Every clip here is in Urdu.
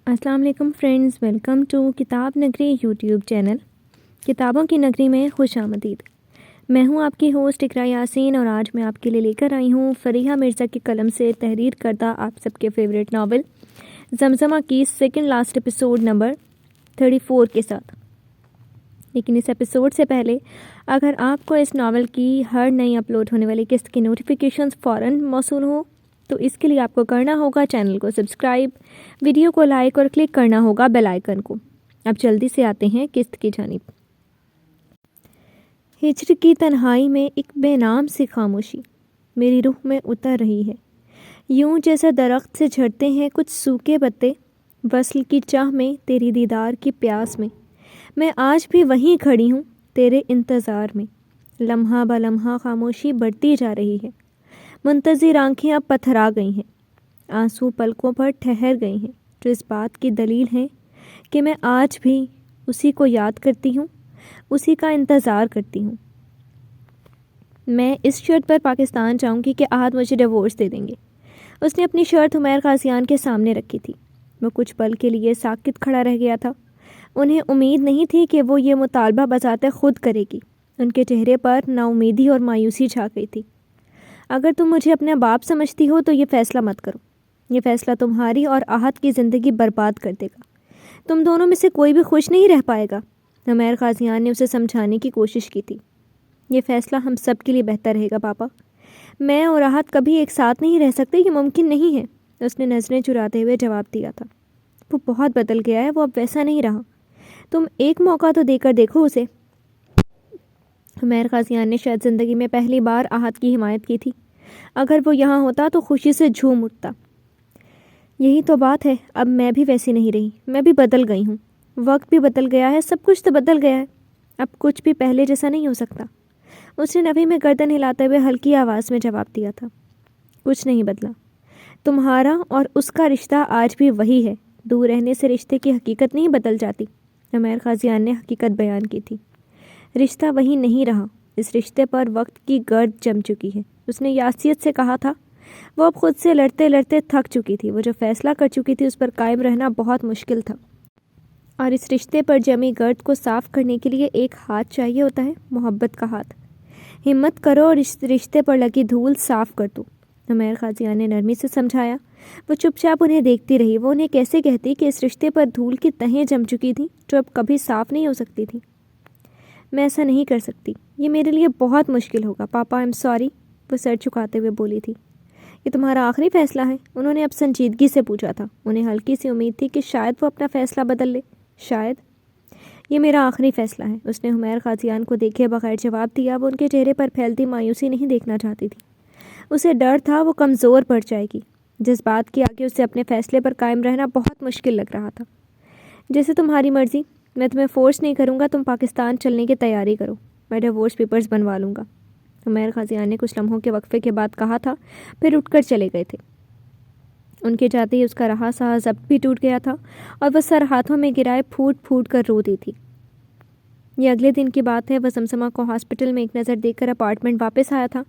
السلام علیکم فرینڈز، ویلکم ٹو کتاب نگری یوٹیوب چینل۔ کتابوں کی نگری میں خوش آمدید۔ میں ہوں آپ کی ہوسٹ اقراء یاسین، اور آج میں آپ کے لیے لے کر آئی ہوں فریحہ مرزا کی قلم سے تحریر کردہ آپ سب کے فیوریٹ ناول زمزمہ کی سیکنڈ لاسٹ ایپیسوڈ نمبر 34 کے ساتھ۔ لیکن اس ایپیسوڈ سے پہلے اگر آپ کو اس ناول کی ہر نئی اپلوڈ ہونے والی قسط کی نوٹیفیکیشنز فوراً موصول ہوں تو اس کے لیے آپ کو کرنا ہوگا چینل کو سبسکرائب، ویڈیو کو لائک اور کلک کرنا ہوگا بیل آئیکن کو۔ اب جلدی سے آتے ہیں قسط کی جانب۔ ہجر کی تنہائی میں ایک بے نام سی خاموشی میری روح میں اتر رہی ہے، یوں جیسے درخت سے جھڑتے ہیں کچھ سوکھے پتے، وصل کی چاہ میں، تیری دیدار کی پیاس میں آج بھی وہیں کھڑی ہوں تیرے انتظار میں۔ لمحہ بلمحہ خاموشی بڑھتی جا رہی ہے، منتظر آنکھیں اب پتھرا گئی ہیں، آنسو پلکوں پر ٹھہر گئے ہیں، جو اس بات کی دلیل ہے کہ میں آج بھی اسی کو یاد کرتی ہوں، اسی کا انتظار کرتی ہوں۔ میں اس شرط پر پاکستان جاؤں گی کہ احد مجھے ڈیورس دے دیں گے۔ اس نے اپنی شرط عمیر قاضیان کے سامنے رکھی تھی۔ وہ کچھ پل کے لیے ساکت کھڑا رہ گیا تھا۔ انہیں امید نہیں تھی کہ وہ یہ مطالبہ بذات خود کرے گی۔ ان کے چہرے پر نا امیدی اور مایوسی چھا گئی تھی۔ اگر تم مجھے اپنا باپ سمجھتی ہو تو یہ فیصلہ مت کرو۔ یہ فیصلہ تمہاری اور احد کی زندگی برباد کر دے گا۔ تم دونوں میں سے کوئی بھی خوش نہیں رہ پائے گا۔ عمیر قاضیان نے اسے سمجھانے کی کوشش کی تھی۔ یہ فیصلہ ہم سب کے لیے بہتر رہے گا پاپا۔ میں اور احد کبھی ایک ساتھ نہیں رہ سکتے، یہ ممکن نہیں ہے۔ اس نے نظریں چراتے ہوئے جواب دیا تھا۔ وہ بہت بدل گیا ہے، وہ اب ویسا نہیں رہا۔ تم ایک موقع تو دے کر دیکھو اسے۔ عمیر قاضیان نے شاید زندگی میں پہلی بار احد کی حمایت کی تھی۔ اگر وہ یہاں ہوتا تو خوشی سے جھوم اٹھتا۔ یہی تو بات ہے، اب میں بھی ویسی نہیں رہی، میں بھی بدل گئی ہوں۔ وقت بھی بدل گیا ہے، سب کچھ تو بدل گیا ہے۔ اب کچھ بھی پہلے جیسا نہیں ہو سکتا۔ اس نے نفی میں گردن ہلاتے ہوئے ہلکی آواز میں جواب دیا تھا۔ کچھ نہیں بدلا۔ تمہارا اور اس کا رشتہ آج بھی وہی ہے۔ دور رہنے سے رشتے کی حقیقت نہیں بدل جاتی۔ عمیر قاضیان نے حقیقت بیان کی تھی۔ رشتہ وہی نہیں رہا، اس رشتے پر وقت کی گرد جم چکی ہے۔ اس نے یاسیت سے کہا تھا۔ وہ اب خود سے لڑتے لڑتے تھک چکی تھی۔ وہ جو فیصلہ کر چکی تھی اس پر قائم رہنا بہت مشکل تھا، اور اس رشتے پر جمی گرد کو صاف کرنے کے لیے ایک ہاتھ چاہیے ہوتا ہے، محبت کا ہاتھ۔ ہمت کرو اور اس رشتے پر لگی دھول صاف کر دو، عمیر قاضیان نے نرمی سے سمجھایا۔ وہ چپ چاپ انہیں دیکھتی رہی۔ وہ انہیں کیسے کہتی کہ اس رشتے پر دھول کی تہیں جم چکی تھیں جو اب کبھی صاف نہیں ہو سکتی تھیں۔ میں ایسا نہیں کر سکتی، یہ میرے لیے بہت مشکل ہوگا پاپا، آئی ایم سوری، وہ سر جھکاتے ہوئے بولی تھی۔ یہ تمہارا آخری فیصلہ ہے؟ انہوں نے اب سنجیدگی سے پوچھا تھا۔ انہیں ہلکی سی امید تھی کہ شاید وہ اپنا فیصلہ بدل لے، شاید۔ یہ میرا آخری فیصلہ ہے، اس نے عمیر قاضیان کو دیکھے بغیر جواب دیا۔ وہ ان کے چہرے پر پھیلتی مایوسی نہیں دیکھنا چاہتی تھی۔ اسے ڈر تھا وہ کمزور پڑ جائے گی، جس بات کے آگے اسے اپنے فیصلے پر قائم رہنا بہت مشکل لگ رہا تھا۔ جیسے تمہاری مرضی، میں تمہیں فورس نہیں کروں گا، تم پاکستان چلنے کی تیاری کرو، میں ڈیورس پیپرز بنوا لوں گا، عمیر قاضیان نے کچھ لمحوں کے وقفے کے بعد کہا تھا، پھر اٹھ کر چلے گئے تھے۔ ان کے جاتے ہی اس کا رہا سہا ضبط بھی ٹوٹ گیا تھا، اور وہ سر ہاتھوں میں گرائے پھوٹ پھوٹ کر رو دی تھی۔ یہ اگلے دن کی بات ہے۔ وہ زمزمہ کو ہاسپٹل میں ایک نظر دیکھ کر اپارٹمنٹ واپس آیا تھا۔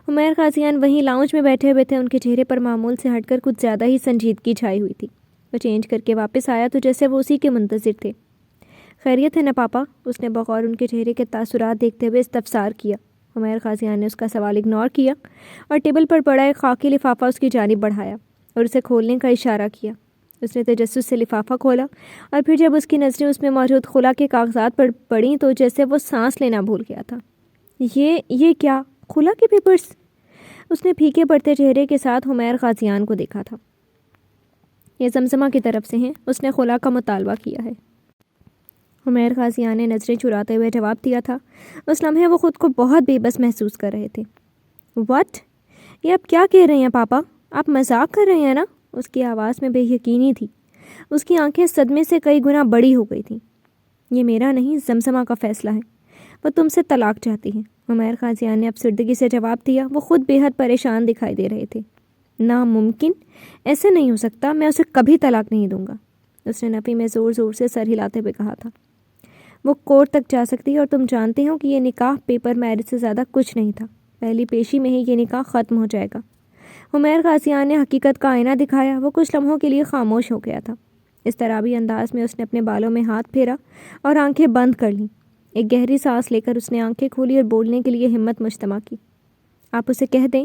عمیر قاضیان وہیں لاؤنج میں بیٹھے ہوئے تھے۔ ان کے چہرے پر معمول سے ہٹ کر کچھ زیادہ ہی سنجیدگی چھائی ہوئی تھی۔ وہ چینج کر کے واپس آیا تو جیسے وہ اسی کے منتظر تھے۔ خیریت ہے نا پاپا؟ اس نے بغور ان کے چہرے کے تاثرات دیکھتے ہوئے استفسار کیا۔ عمیر قاضیان نے اس کا سوال اگنور کیا اور ٹیبل پر پڑا ایک خاکی لفافہ اس کی جانب بڑھایا اور اسے کھولنے کا اشارہ کیا۔ اس نے تجسس سے لفافہ کھولا، اور پھر جب اس کی نظریں اس میں موجود خلا کے کاغذات پر پڑیں تو جیسے وہ سانس لینا بھول گیا تھا۔ یہ کیا؟ خلا کے پیپرز؟ اس نے پھیکے پڑتے چہرے کے ساتھ عمیر قاضیان کو دیکھا تھا۔ یہ زمزمہ کی طرف سے ہیں، اس نے خلا کا مطالبہ کیا ہے، عمیر قاضیان نے نظریں چراتے ہوئے جواب دیا تھا۔ اس لمحے وہ خود کو بہت بے بس محسوس کر رہے تھے۔ واٹ؟ یہ آپ کیا کہہ رہے ہیں پاپا؟ آپ مذاق کر رہے ہیں نا؟ اس کی آواز میں بے یقینی تھی۔ اس کی آنکھیں صدمے سے کئی گنا بڑی ہو گئی تھیں۔ یہ میرا نہیں، زمزمہ کا فیصلہ ہے۔ وہ تم سے طلاق چاہتی ہیں، عمیر قاضیان نے افسردگی سے جواب دیا۔ وہ خود بے حد پریشان دکھائی دے رہے تھے۔ ناممکن، ایسے نہیں ہو سکتا، میں اسے کبھی طلاق نہیں دوں گا، اس نے نفی میں زور زور سے سر ہلاتے ہوئے کہا تھا۔ وہ کورٹ تک جا سکتی ہے، اور تم جانتے ہو کہ یہ نکاح پیپر میرج سے زیادہ کچھ نہیں تھا۔ پہلی پیشی میں ہی یہ نکاح ختم ہو جائے گا۔ عمیر قاضیان نے حقیقت کا آئینہ دکھایا۔ وہ کچھ لمحوں کے لیے خاموش ہو گیا تھا۔ اس طرح بھی انداز میں اس نے اپنے بالوں میں ہاتھ پھیرا اور آنکھیں بند کر لیں۔ ایک گہری سانس لے کر اس نے آنکھیں کھولی اور بولنے کے لیے ہمت مجتمع کی۔ آپ اسے کہہ دیں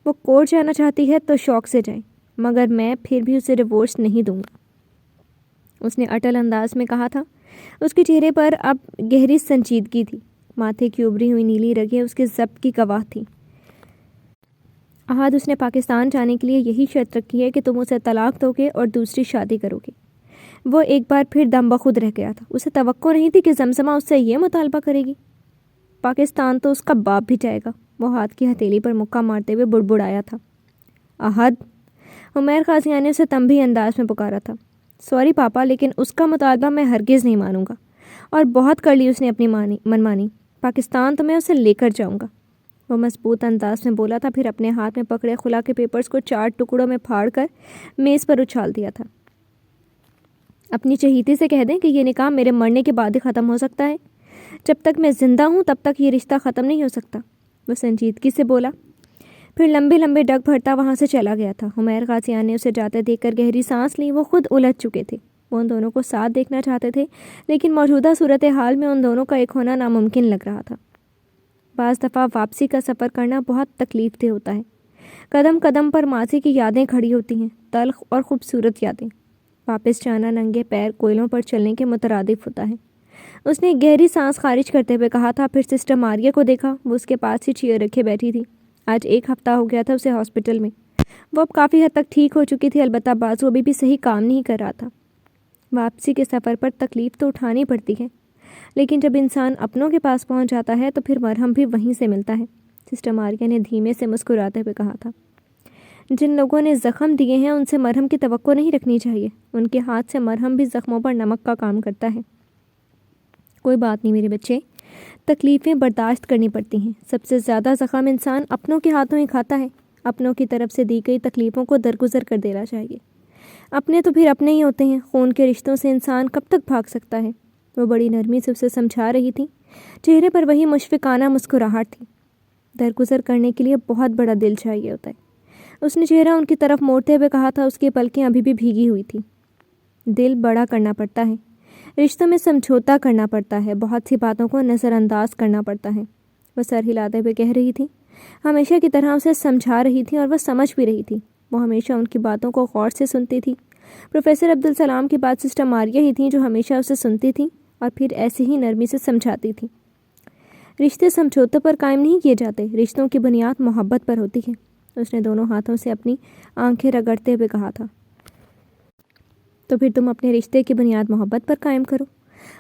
وہ کورٹ جانا چاہتی ہے تو شوق سے جائیں، مگر میں پھر بھی اسے ڈیورس نہیں دوں گا، اس نے اٹل انداز میں کہا تھا۔ اس کے چہرے پر اب گہری سنجیدگی تھی، ماتھے کی ابری ہوئی نیلی رگیں اس کے ضبط کی گواہ تھیں۔ احد، اس نے پاکستان جانے کے لیے یہی شرط رکھی ہے کہ تم اسے طلاق دو گے اور دوسری شادی کرو گے۔ وہ ایک بار پھر دم بخود رہ گیا تھا۔ اسے توقع نہیں تھی کہ زمزمہ اس سے یہ مطالبہ کرے گی۔ پاکستان تو اس کا باپ بھی جائے گا، وہ ہاتھ کی ہتھیلی پر مکہ مارتے ہوئے بڑبڑایا تھا۔ احد، عمیر قاضیان نے اسے تنبیہی انداز میں پکارا تھا۔ سوری پاپا، لیکن اس کا مطالبہ میں ہرگز نہیں مانوں گا، اور بہت کر لی اس نے اپنی منمانی۔ پاکستان تو میں اسے لے کر جاؤں گا، وہ مضبوط انداز میں بولا تھا، پھر اپنے ہاتھ میں پکڑے خلا کے پیپرز کو 4 ٹکڑوں میں پھاڑ کر میز پر اچھال دیا تھا۔ اپنی چہیتے سے کہہ دیں کہ یہ نکاح میرے مرنے کے بعد ہی ختم ہو سکتا ہے، جب تک میں زندہ ہوں تب تک یہ رشتہ ختم نہیں ہو سکتا، وہ سنجیدگی سے بولا، پھر لمبے لمبے ڈگ بھرتا وہاں سے چلا گیا تھا۔ عمیر قاضیان نے اسے جاتے دیکھ کر گہری سانس لی۔ وہ خود الجھ چکے تھے، وہ ان دونوں کو ساتھ دیکھنا چاہتے تھے، لیکن موجودہ صورتحال میں ان دونوں کا ایک ہونا ناممکن لگ رہا تھا۔ بعض دفعہ واپسی کا سفر کرنا بہت تکلیف دہ ہوتا ہے۔ قدم قدم پر ماضی کی یادیں کھڑی ہوتی ہیں، تلخ اور خوبصورت یادیں۔ واپس جانا ننگے پیر کوئلوں پر چلنے کے مترادف ہوتا ہے، اس نے ایک گہری سانس خارج کرتے ہوئے کہا تھا۔ پھر سسٹر ماریہ کو دیکھا، وہ اس کے پاس ہی چیئر رکھے بیٹھی تھی۔ آج 1 ہفتہ ہو گیا تھا اسے ہاسپٹل میں۔ وہ اب کافی حد تک ٹھیک ہو چکی تھی، البتہ بازو ابھی بھی صحیح کام نہیں کر رہا تھا۔ واپسی کے سفر پر تکلیف تو اٹھانی پڑتی ہے، لیکن جب انسان اپنوں کے پاس پہنچ جاتا ہے تو پھر مرہم بھی وہیں سے ملتا ہے، سسٹر ماریہ نے دھیمے سے مسکراتے ہوئے کہا تھا۔ جن لوگوں نے زخم دیے ہیں ان سے مرہم کی توقع نہیں رکھنی چاہیے، ان کے ہاتھ سے مرہم بھی زخموں پر نمک کا کام کرتا ہے۔ کوئی بات نہیں میرے بچے، تکلیفیں برداشت کرنی پڑتی ہیں۔ سب سے زیادہ زخم انسان اپنوں کے ہاتھوں ہی کھاتا ہے۔ اپنوں کی طرف سے دی گئی تکلیفوں کو درگزر کر دینا چاہیے۔ اپنے تو پھر اپنے ہی ہوتے ہیں، خون کے رشتوں سے انسان کب تک بھاگ سکتا ہے؟ وہ بڑی نرمی سے اسے سمجھا رہی تھی، چہرے پر وہی مشفقانہ مسکراہٹ تھی۔ درگزر کرنے کے لیے بہت بڑا دل چاہیے ہوتا ہے، اس نے چہرہ ان کی طرف موڑتے ہوئے کہا تھا۔ اس کی پلکیں ابھی بھی بھیگی ہوئی تھیں۔ دل بڑا کرنا پڑتا ہے، رشتوں میں سمجھوتا کرنا پڑتا ہے، بہت سی باتوں کو نظر انداز کرنا پڑتا ہے، وہ سر ہلاتے ہوئے کہہ رہی تھی۔ ہمیشہ کی طرح اسے سمجھا رہی تھی اور وہ سمجھ بھی رہی تھی۔ وہ ہمیشہ ان کی باتوں کو غور سے سنتی تھی۔ پروفیسر عبدالسلام کے بعد سسٹر ماریہ ہی تھیں جو ہمیشہ اسے سنتی تھیں اور پھر ایسی ہی نرمی سے سمجھاتی تھیں۔ رشتے سمجھوتوں پر قائم نہیں کیے جاتے، رشتوں کی بنیاد محبت پر ہوتی ہے، اس نے دونوں ہاتھوں سے اپنی آنکھیں رگڑتے ہوئے کہا تھا۔ تو پھر تم اپنے رشتے کی بنیاد محبت پر قائم کرو۔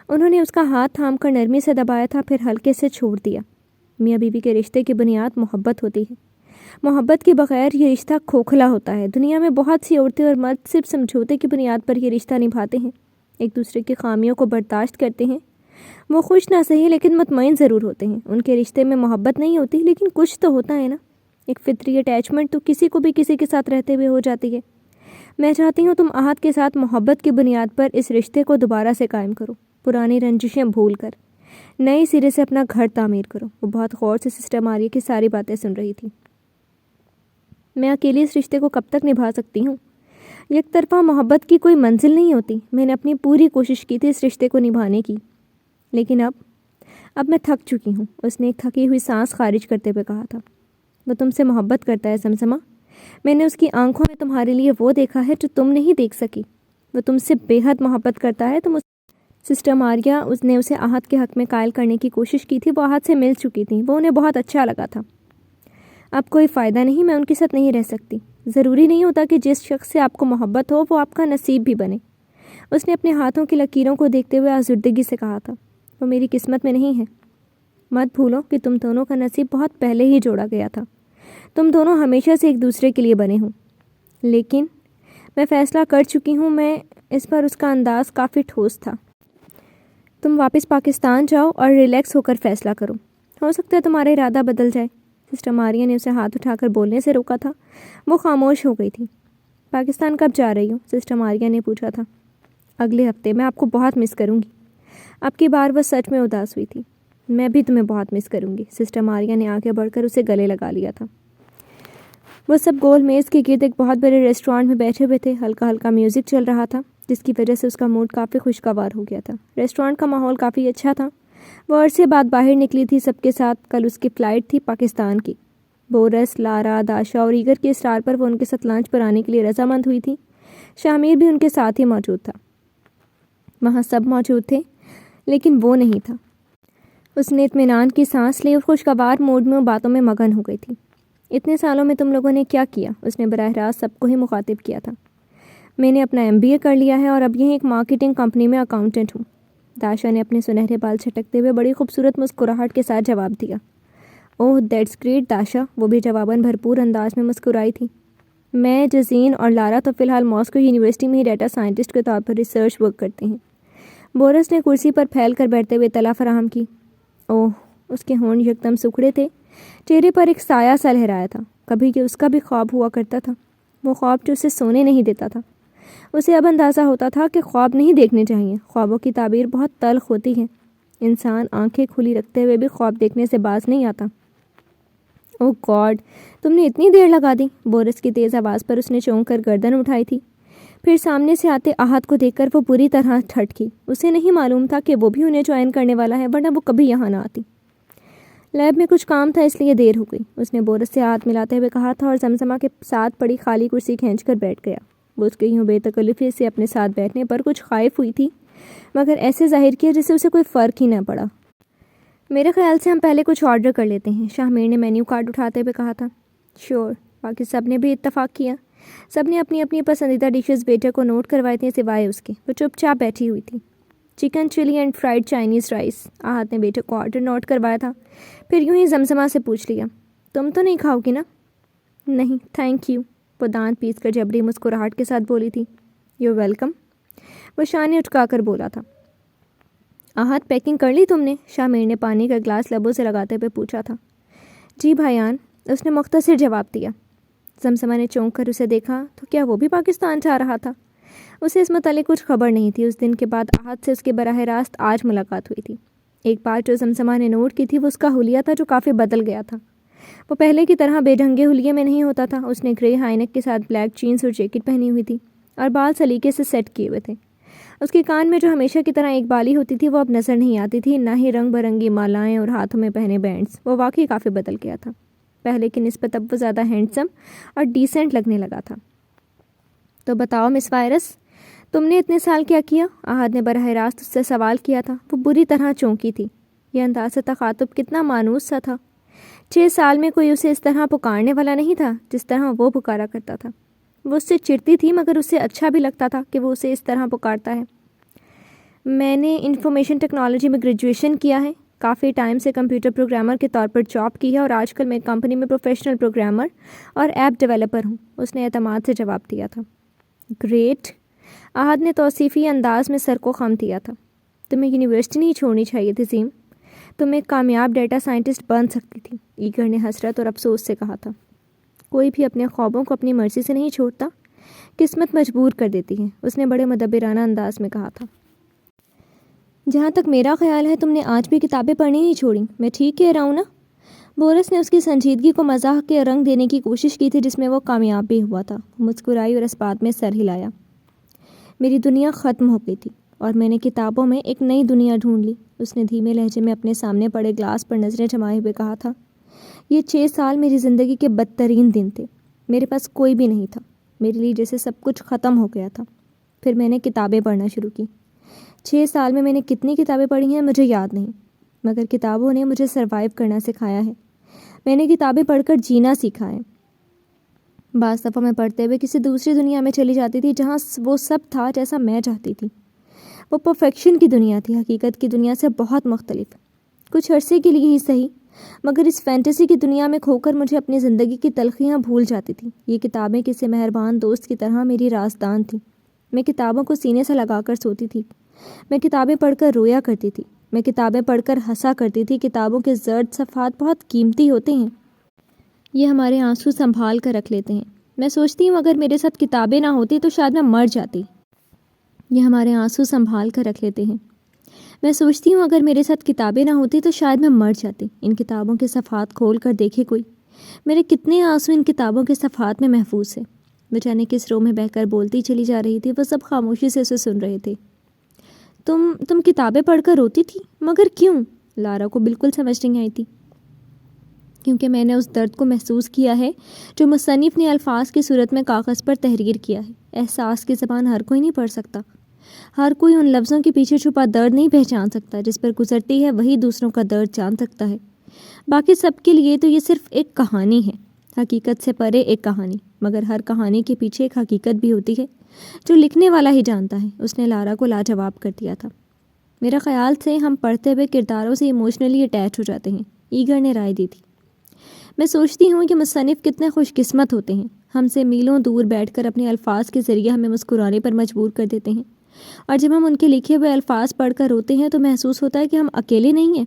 انہوں نے اس کا ہاتھ تھام کر نرمی سے دبایا تھا، پھر ہلکے سے چھوڑ دیا۔ میاں بیوی کے رشتے کی بنیاد محبت ہوتی ہے، محبت کے بغیر یہ رشتہ کھوکھلا ہوتا ہے۔ دنیا میں بہت سی عورتیں اور مرد صرف سمجھوتے کی بنیاد پر یہ رشتہ نبھاتے ہیں، ایک دوسرے کی خامیوں کو برداشت کرتے ہیں۔ وہ خوش نہ صحیح لیکن مطمئن ضرور ہوتے ہیں۔ ان کے رشتے میں محبت نہیں ہوتی لیکن کچھ تو ہوتا ہے نا، ایک فطری اٹیچمنٹ تو کسی کو بھی کسی کے ساتھ رہتے ہوئے ہو جاتی ہے۔ میں چاہتی ہوں تم احد کے ساتھ محبت کی بنیاد پر اس رشتے کو دوبارہ سے قائم کرو، پرانی رنجشیں بھول کر نئے سرے سے اپنا گھر تعمیر کرو۔ وہ بہت غور سے سسٹر ماریہ کی ساری باتیں سن رہی تھی۔ میں اکیلی اس رشتے کو کب تک نبھا سکتی ہوں؟ یک طرفہ محبت کی کوئی منزل نہیں ہوتی۔ میں نے اپنی پوری کوشش کی تھی اس رشتے کو نبھانے کی، لیکن اب میں تھک چکی ہوں، اس نے ایک تھکی ہوئی سانس خارج کرتے ہوئے کہا تھا۔ وہ تم سے محبت کرتا ہے زمزمہ، میں نے اس کی آنکھوں میں تمہارے لیے وہ دیکھا ہے جو تم نہیں دیکھ سکی۔ وہ تم سے بے حد محبت کرتا ہے۔ سسٹر ماریہ اس نے اسے احد کے حق میں قائل کرنے کی کوشش کی تھی، وہ احد سے مل چکی تھیں، وہ انہیں بہت اچھا لگا تھا۔ اب کوئی فائدہ نہیں، میں ان کے ساتھ نہیں رہ سکتی۔ ضروری نہیں ہوتا کہ جس شخص سے آپ کو محبت ہو وہ آپ کا نصیب بھی بنے، اس نے اپنے ہاتھوں کی لکیروں کو دیکھتے ہوئے آزردگی سے کہا تھا۔ وہ میری قسمت میں نہیں ہے۔ مت بھولو کہ تم دونوں کا نصیب بہت پہلے ہی جوڑا گیا تھا، تم دونوں ہمیشہ سے ایک دوسرے کے لیے بنے ہوں۔ لیکن میں فیصلہ کر چکی ہوں۔ میں اس پر اس کا انداز کافی ٹھوس تھا۔ تم واپس پاکستان جاؤ اور ریلیکس ہو کر فیصلہ کرو، ہو سکتا ہے تمہارا ارادہ بدل جائے۔ سسٹر ماریہ نے اسے ہاتھ اٹھا کر بولنے سے روکا تھا، وہ خاموش ہو گئی تھی۔ پاکستان کب جا رہی ہوں؟ سسٹر ماریہ نے پوچھا تھا۔ اگلے ہفتے۔ میں آپ کو بہت مس کروں گی۔ اب کی بار وہ سچ میں اداس ہوئی تھی۔ میں بھی تمہیں بہت مس کروں گی، سسٹر ماریہ نے آگے بڑھ کر اسے گلے لگا لیا تھا۔ وہ سب گول میز کے گرد ایک بہت بڑے ریسٹورانٹ میں بیٹھے ہوئے تھے، ہلکا ہلکا میوزک چل رہا تھا۔ جس کی وجہ سے اس کا موڈ کافی خوشگوار ہو گیا تھا۔ ریسٹورانٹ کا ماحول کافی اچھا تھا۔ وہ عرصے بعد باہر نکلی تھی سب کے ساتھ۔ کل اس کی فلائٹ تھی پاکستان کی۔ بورس، لارا، داشا اور ایگر کے اصرار پر وہ ان کے ساتھ لنچ پر آنے کے لیے رضامند ہوئی تھی۔ شامیر بھی ان کے ساتھ ہی موجود تھا۔ وہاں سب موجود تھے لیکن وہ نہیں تھا۔ اس نے اطمینان کی سانس لی اور خوشگوار موڈ میں باتوں میں مگن ہو گئی تھی۔ اتنے سالوں میں تم لوگوں نے کیا کیا؟ اس نے براہ راست سب کو ہی مخاطب کیا تھا۔ میں نے اپنا MBA کر لیا ہے اور اب یہیں ایک مارکیٹنگ کمپنی میں اکاؤنٹنٹ ہوں۔ داشا نے اپنے سنہرے بال چھٹکتے ہوئے بڑی خوبصورت مسکراہٹ کے ساتھ جواب دیا۔ اوہ دیٹس گریٹ داشا، وہ بھی جواباً بھرپور انداز میں مسکرائی تھی۔ میں، جزین اور لارا تو فی الحال ماسکو یونیورسٹی میں ہی ڈیٹا سائنٹسٹ کے طور پر ریسرچ ورک کرتے ہیں۔ بورس نے کرسی پر پھیل کر بیٹھتے ہوئے اطلاع فراہم کی۔ اوہ، اس کے ہونٹ یکدم سکڑے تھے۔ چہرے پر ایک سایہ سا لہرایا تھا۔ کبھی کہ اس کا بھی خواب ہوا کرتا تھا، وہ خواب جو اسے سونے نہیں دیتا تھا۔ اسے اب اندازہ ہوتا تھا کہ خواب نہیں دیکھنے چاہیے، خوابوں کی تعبیر بہت تلخ ہوتی ہے۔ انسان آنکھیں کھلی رکھتے ہوئے بھی خواب دیکھنے سے باز نہیں آتا۔ اوہ گاڈ، تم نے اتنی دیر لگا دی؟ بورس کی تیز آواز پر اس نے چونک کر گردن اٹھائی تھی۔ پھر سامنے سے آتے احد کو دیکھ کر وہ بری طرح ٹھٹکی۔ اسے نہیں معلوم تھا کہ وہ بھی انہیں جوائن کرنے والا ہے، ورنہ وہ کبھی یہاں نہ آتی۔ لیب میں کچھ کام تھا اس لیے دیر ہو گئی، اس نے بورس سے ہاتھ ملاتے ہوئے کہا تھا اور زمزمہ کے ساتھ پڑی خالی کرسی کھینچ کر بیٹھ گیا۔ وہ اس کے یوں بے تکلفی سے اپنے ساتھ بیٹھنے پر کچھ خائف ہوئی تھی، مگر ایسے ظاہر کیا جسے اسے کوئی فرق ہی نہ پڑا۔ میرے خیال سے ہم پہلے کچھ آرڈر کر لیتے ہیں، شاہمیر نے مینیو کارڈ اٹھاتے ہوئے کہا تھا۔ شور، باقی سب نے بھی اتفاق کیا۔ سب نے اپنی اپنی پسندیدہ ڈشز ویٹر کو نوٹ کروائی تھیں سوائے اس کے۔ وہ چپ چاپ بیٹھی ہوئی تھی۔ Chicken chilli and fried Chinese rice, Ahad نے ویٹر کو آرڈر نوٹ کروایا تھا۔ پھر یوں ہی زمزمہ سے پوچھ لیا، تم تو نہیں کھاؤ گی نا؟ نہیں تھینک یو، وہ دانت پیس کر جبری مسکراہٹ کے ساتھ بولی تھی۔ یو ویلکم، وہ شانے اٹکا کر بولا تھا۔ احد پیکنگ کر لی تم نے؟ شاہمیر نے پانی کا گلاس لبوں سے لگاتے ہوئے پوچھا تھا۔ جی بھائیان، اس نے مختصر جواب دیا۔ زمزمہ نے چونک کر اسے دیکھا تو کیا وہ بھی پاکستان جا رہا تھا؟ اسے اس متعلق کچھ خبر نہیں تھی۔ اس دن کے بعد احد سے اس کے براہ راست آج ملاقات ہوئی تھی۔ ایک بات جو زمزمہ نے نوٹ کی تھی وہ اس کا حلیہ تھا جو کافی بدل گیا تھا۔ وہ پہلے کی طرح بے ڈھنگے حلیے میں نہیں ہوتا تھا۔ اس نے گرے ہائنک کے ساتھ بلیک جینز اور جیکٹ پہنی ہوئی تھی اور بال سلیقے سے سیٹ کیے ہوئے تھے۔ اس کے کان میں جو ہمیشہ کی طرح ایک بالی ہوتی تھی وہ اب نظر نہیں آتی تھی، نہ ہی رنگ برنگی مالائیں اور ہاتھوں میں پہنے بینڈز۔ وہ واقعی کافی بدل گیا تھا۔ پہلے کی نسبت اب وہ زیادہ ہینڈسم اور ڈیسنٹ لگنے لگا تھا۔ تو بتاؤ مس وائرس، تم نے اتنے سال کیا کیا؟ احد نے براہ راست اس سے سوال کیا تھا۔ وہ بری طرح چونکی تھی۔ یہ انداز تخاطب کتنا مانوس سا تھا۔ 6 سال میں کوئی اسے اس طرح پکارنے والا نہیں تھا جس طرح وہ پکارا کرتا تھا۔ وہ اس سے چڑتی تھی مگر اسے اچھا بھی لگتا تھا کہ وہ اسے اس طرح پکارتا ہے۔ میں نے انفارمیشن ٹیکنالوجی میں گریجویشن کیا ہے، کافی ٹائم سے کمپیوٹر پروگرامر کے طور پر جاب کی ہے اور آج کل میں کمپنی میں پروفیشنل پروگرامر اور ایپ ڈیولپر ہوں، اس نے اعتماد سے جواب دیا تھا۔ گریٹ، احد نے توصیفی انداز میں سر کو خم دیا تھا۔ تمہیں یونیورسٹی نہیں چھوڑنی چاہیے تھی زیم، تم ایک کامیاب ڈیٹا سائنٹسٹ بن سکتی تھی، ایگر نے حسرت اور افسوس سے کہا تھا۔ کوئی بھی اپنے خوابوں کو اپنی مرضی سے نہیں چھوڑتا، قسمت مجبور کر دیتی ہے، اس نے بڑے مدبرانہ انداز میں کہا تھا۔ جہاں تک میرا خیال ہے تم نے آج بھی کتابیں پڑھنی نہیں چھوڑیں، میں ٹھیک کہہ رہا ہوں نا؟ بورس نے اس کی سنجیدگی کو مزاح کے رنگ دینے کی کوشش کی تھی جس میں وہ کامیاب بھی ہوا تھا۔ وہ مسکرائی اور اس بات میں سر ہلایا۔ میری دنیا ختم ہو گئی تھی اور میں نے کتابوں میں ایک نئی دنیا ڈھونڈ لی، اس نے دھیمے لہجے میں اپنے سامنے پڑے گلاس پر نظریں جمائے ہوئے کہا تھا۔ یہ 6 سال میری زندگی کے بدترین دن تھے۔ میرے پاس کوئی بھی نہیں تھا، میرے لیے جیسے سب کچھ ختم ہو گیا تھا۔ پھر میں نے کتابیں پڑھنا شروع کی۔ 6 سال میں نے کتنی کتابیں پڑھی ہیں مجھے یاد نہیں، مگر کتابوں نے مجھے سروائیو کرنا سکھایا ہے۔ میں نے کتابیں پڑھ کر جینا سیکھا ہے۔ بعض دفعہ میں پڑھتے ہوئے کسی دوسری دنیا میں چلی جاتی تھی جہاں وہ سب تھا جیسا میں چاہتی تھی۔ وہ پرفیکشن کی دنیا تھی، حقیقت کی دنیا سے بہت مختلف، کچھ عرصے کے لیے ہی صحیح، مگر اس فینٹیسی کی دنیا میں کھو کر مجھے اپنی زندگی کی تلخیاں بھول جاتی تھیں۔ یہ کتابیں کسی مہربان دوست کی طرح میری رازدان تھیں۔ میں کتابوں کو سینے سے لگا کر سوتی تھی، میں کتابیں پڑھ کر رویا کرتی تھی، میں کتابیں پڑھ کر ہنسا کرتی تھی۔ کتابوں کے زرد صفحات بہت قیمتی ہوتے ہیں، یہ ہمارے آنسو سنبھال کر رکھ لیتے ہیں۔ میں سوچتی ہوں اگر میرے ساتھ کتابیں نہ ہوتی تو شاید میں مر جاتی۔ یہ ہمارے آنسو سنبھال کر رکھ لیتے ہیں۔ میں سوچتی ہوں اگر میرے ساتھ کتابیں نہ ہوتی تو شاید میں مر جاتی۔ ان کتابوں کے صفحات کھول کر دیکھے کوئی، میرے کتنے آنسو ان کتابوں کے صفحات میں محفوظ ہے۔ وہ جانے کس رو میں بہ کر بولتی چلی جا رہی تھی، وہ سب خاموشی سے اسے سن رہے تھے۔ تم کتابیں پڑھ کر روتی تھی، مگر کیوں؟ لارا کو بالکل سمجھ نہیں آئی تھی۔ کیونکہ میں نے اس درد کو محسوس کیا ہے جو مصنف نے الفاظ کی صورت میں کاغذ پر تحریر کیا ہے۔ احساس کی زبان ہر کوئی نہیں پڑھ سکتا، ہر کوئی ان لفظوں کے پیچھے چھپا درد نہیں پہچان سکتا، جس پر گزرتی ہے وہی دوسروں کا درد جان سکتا ہے۔ باقی سب کے لیے تو یہ صرف ایک کہانی ہے، حقیقت سے پرے ایک کہانی، مگر ہر کہانی کے پیچھے ایک حقیقت بھی ہوتی ہے جو لکھنے والا ہی جانتا ہے۔ اس نے لارا کو لاجواب کر دیا تھا۔ میرا خیال سے ہم پڑھتے ہوئے کرداروں سے ایموشنلی اٹیچ ہو جاتے ہیں، ایگر نے رائے دی تھی۔ میں سوچتی ہوں کہ مصنف کتنے خوش قسمت ہوتے ہیں، ہم سے میلوں دور بیٹھ کر اپنے الفاظ کے ذریعے ہمیں مسکرانے پر مجبور کر دیتے ہیں، اور جب ہم ان کے لکھے ہوئے الفاظ پڑھ کر روتے ہیں تو محسوس ہوتا ہے کہ ہم اکیلے نہیں ہیں۔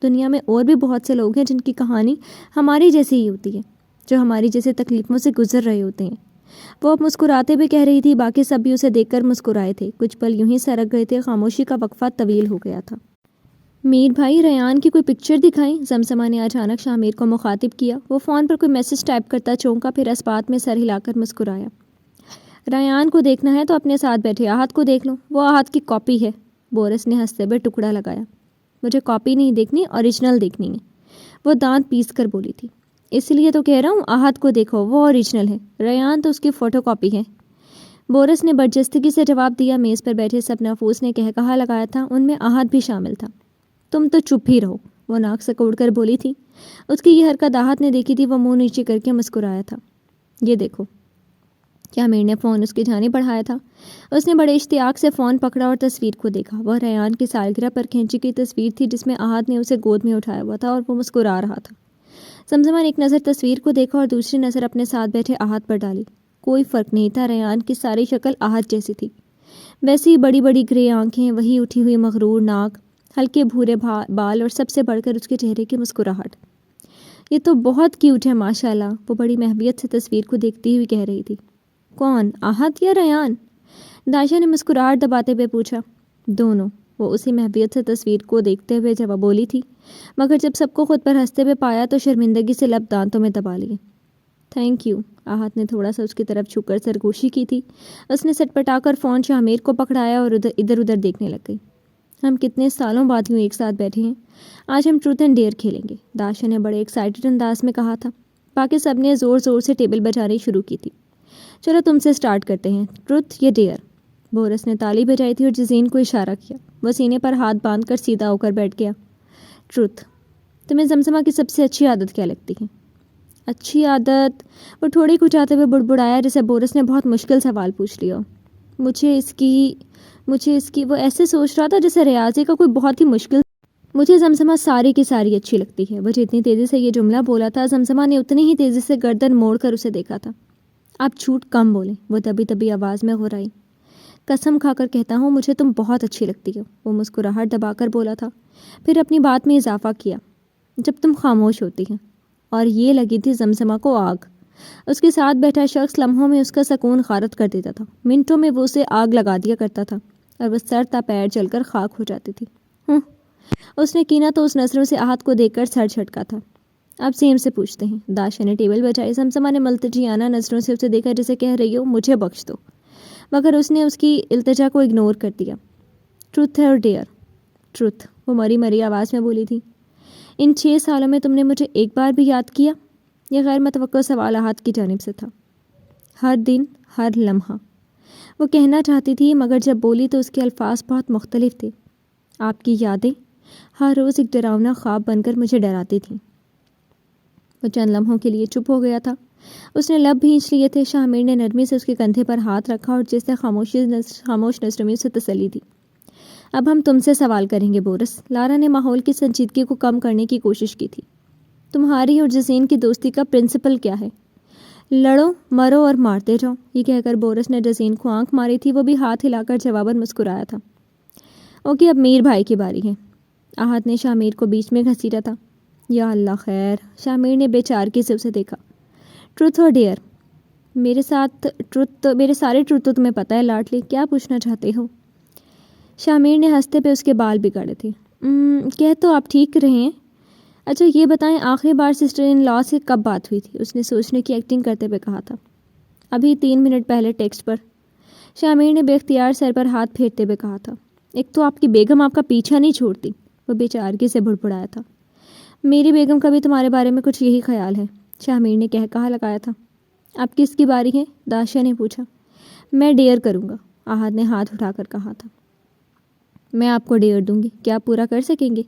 دنیا میں اور بھی بہت سے لوگ ہیں جن کی کہانی ہماری جیسی ہی ہوتی ہے، جو ہماری جیسے تکلیفوں سے گزر رہے ہوتے ہیں۔ وہ اب مسکراتے ہوئے کہہ رہی تھی، باقی سب بھی اسے دیکھ کر مسکرائے تھے، کچھ پل یوں ہی سرک گئے تھے، خاموشی کا وقفہ طویل ہو گیا تھا۔ میر بھائی، ریان کی کوئی پکچر دکھائیں؟ زمزمہ نے اچانک شامیر کو مخاطب کیا۔ وہ فون پر کوئی میسج ٹائپ کرتا چونکا، پھر اس بات میں سر ہلا کر مسکرایا۔ ریان کو دیکھنا ہے تو اپنے ساتھ بیٹھے احد کو دیکھ لو، وہ احد کی کاپی ہے۔ بورس نے ہنستے ہوئے ٹکڑا لگایا۔ مجھے کاپی نہیں دیکھنی، اوریجنل دیکھنی ہے، وہ دانت پیس کر بولی تھی۔ اس لیے تو کہہ رہا ہوں احد کو دیکھو، وہ اوریجنل ہے، ریان تو اس کی فوٹو کاپی ہے۔ بورس نے برجستگی سے جواب دیا۔ میز پر بیٹھے سب نفوس نے کہا لگایا تھا، ان میں احد بھی شامل تھا۔ تم تو چپ ہی رہو، وہ ناک سکوڑ کر بولی تھی۔ اس کی یہ حرکت احد نے دیکھی تھی، وہ منہ نیچے کر کے مسکرایا تھا۔ یہ دیکھو۔ کیا میر نے فون اس کی جانب بڑھایا تھا۔ اس نے بڑے اشتیاق سے فون پکڑا اور تصویر کو دیکھا۔ وہ ریان کی سالگرہ پر کھینچی گئی تصویر تھی جس میں احد نے اسے گود میں اٹھایا ہوا تھا اور وہ مسکرا رہا تھا۔ زمزمہ نے ایک نظر تصویر کو دیکھا اور دوسری نظر اپنے ساتھ بیٹھے احد پر ڈالی۔ کوئی فرق نہیں تھا، ریان کی ساری شکل احد جیسی تھی، ویسی بڑی بڑی گرے آنکھیں، وہی اٹھی ہوئی مغرور ناک، ہلکے بھورے بال، اور سب سے بڑھ کر اس کے چہرے کی مسکراہٹ۔ یہ تو بہت کیوٹ ہے ماشاءاللہ، وہ بڑی محبت سے تصویر کو دیکھتی ہوئی کہہ رہی تھی۔ کون، احد یا ریان؟ دائشہ نے مسکراہٹ دباتے ہوئے پوچھا۔ دونوں، وہ اسی محبت سے تصویر کو دیکھتے ہوئے جواب بولی تھی، مگر جب سب کو خود پر ہنستے ہوئے پایا تو شرمندگی سے لب دانتوں میں دبا لیے۔ تھینک یو، احد نے تھوڑا سا اس کی طرف جھک کر سرگوشی کی تھی۔ اس نے سٹ پٹا کر فون شامیر کو پکڑایا اور ادھر ادھر دیکھنے لگ گئی۔ ہم کتنے سالوں بعد یوں ایک ساتھ بیٹھے ہیں، آج ہم ٹروتھ اینڈ ڈیئر کھیلیں گے، داشا نے بڑے ایکسائٹڈ انداز میں کہا تھا۔ باقی سب نے زور زور سے ٹیبل بجانی شروع کی تھی۔ چلو تم سے سٹارٹ کرتے ہیں، ٹروتھ یا ڈیئر؟ بورس نے تالی بجائی تھی اور جزین کو اشارہ کیا۔ وہ سینے پر ہاتھ باندھ کر سیدھا ہو کر بیٹھ گیا۔ ٹروتھ۔ تمہیں زمزمہ کی سب سے اچھی عادت کیا لگتی ہے؟ اچھی عادت؟ وہ ٹھوڑی کھچاتے ہوئے بڑبڑایا جیسے بورس نے بہت مشکل سوال پوچھ لیا۔ مجھے اس کی وہ ایسے سوچ رہا تھا جیسے ریاضی کا کوئی بہت ہی مشکل۔ مجھے زمزمہ ساری کی ساری اچھی لگتی ہے۔ وہ جتنی تیزی سے یہ جملہ بولا تھا، زمزمہ نے اتنی ہی تیزی سے گردن موڑ کر اسے دیکھا تھا۔ آپ جھوٹ کم بولیں، وہ دبی دبی آواز میں غرائی۔ قسم کھا کر کہتا ہوں مجھے تم بہت اچھی لگتی ہو، وہ مسکراہٹ دبا کر بولا تھا، پھر اپنی بات میں اضافہ کیا، جب تم خاموش ہوتی ہیں۔ اور یہ لگی تھی زمزمہ کو آگ۔ اس کے ساتھ بیٹھا شخص لمحوں میں اس کا سکون غارت کر دیتا تھا، منٹوں میں وہ اسے آگ لگا دیا کرتا تھا اور وہ سر تا پیر جل کر خاک ہو جاتی تھی۔ اس نے کینا تو اس نظروں سے احد کو دیکھ کر سر جھٹکا تھا۔ اب سیم سے پوچھتے ہیں، داشا نے ٹیبل بجائی۔ زمزمہ نے ملتجیانہ نظروں سے اسے دیکھا جیسے کہہ رہی ہو مجھے بخش دو، مگر اس نے اس کی التجا کو اگنور کر دیا۔ ٹروتھ ہے اور ڈیئر؟ ٹروتھ، وہ مری مری آواز میں بولی تھی۔ ان 6 سالوں میں تم نے مجھے ایک بار بھی یاد کیا؟ یہ غیر متوقع سوال احد کی جانب سے تھا۔ ہر دن، ہر لمحہ، وہ کہنا چاہتی تھی، مگر جب بولی تو اس کے الفاظ بہت مختلف تھے۔ آپ کی یادیں ہر روز ایک ڈراؤنا خواب بن کر مجھے ڈراتی تھیں۔ وہ چند لمحوں کے لیے چپ ہو گیا تھا۔ اس نے لب بھینچ لیے تھے۔ شامیر نے نرمی سے اس کے کندھے پر ہاتھ رکھا اور جس سے خاموش نظروں میں اسے تسلی دی۔ اب ہم تم سے سوال کریں گے بورس۔ لارا نے ماحول کی سنجیدگی کو کم کرنے کی کوشش کی تھی۔ تمہاری اور جزین کی دوستی کا پرنسپل کیا ہے؟ لڑو، مرو اور مارتے جاؤ، یہ کہہ کر بورس نے جزین کو آنکھ ماری تھی۔ وہ بھی ہاتھ ہلا کر جواباً مسکرایا تھا۔ اوکے، اب میر بھائی کی باری ہے۔ احد نے شامیر کو بیچ میں گھسیٹا تھا۔ یا اللہ خیر، شامیر نے بے چارگی سے اسے دیکھا۔ ٹروتھ اور ڈیئر؟ میرے سارے ٹروتھ تو تمہیں پتہ ہے لاڈلی، کیا پوچھنا چاہتے ہو؟ شامیر نے ہنستے پہ اس کے بال بگاڑے تھے۔ کہہ تو آپ ٹھیک رہے ہیں۔ اچھا یہ بتائیں، آخری بار سسٹر ان لا سے کب بات ہوئی تھی؟ اس نے سوچنے کی ایکٹنگ کرتے ہوئے کہا تھا۔ ابھی 3 منٹ پہلے ٹیکسٹ پر، شامیر نے بے اختیار سر پر ہاتھ پھیرتے ہوئے کہا تھا۔ ایک تو آپ کی بیگم آپ کا پیچھا نہیں چھوڑتی، وہ بے چارگی سے بڑبڑایا تھا۔ میری بیگم کا بھی تمہارے بارے میں کچھ یہی خیال ہے، شامیر نے کہا لگایا تھا۔ اب کس کی باری ہے؟ داشا نے پوچھا۔ میں ڈیئر کروں گا، احد نے ہاتھ اٹھا کر کہا تھا۔ میں آپ کو ڈیئر دوں گی، کیا آپ پورا کر سکیں گے؟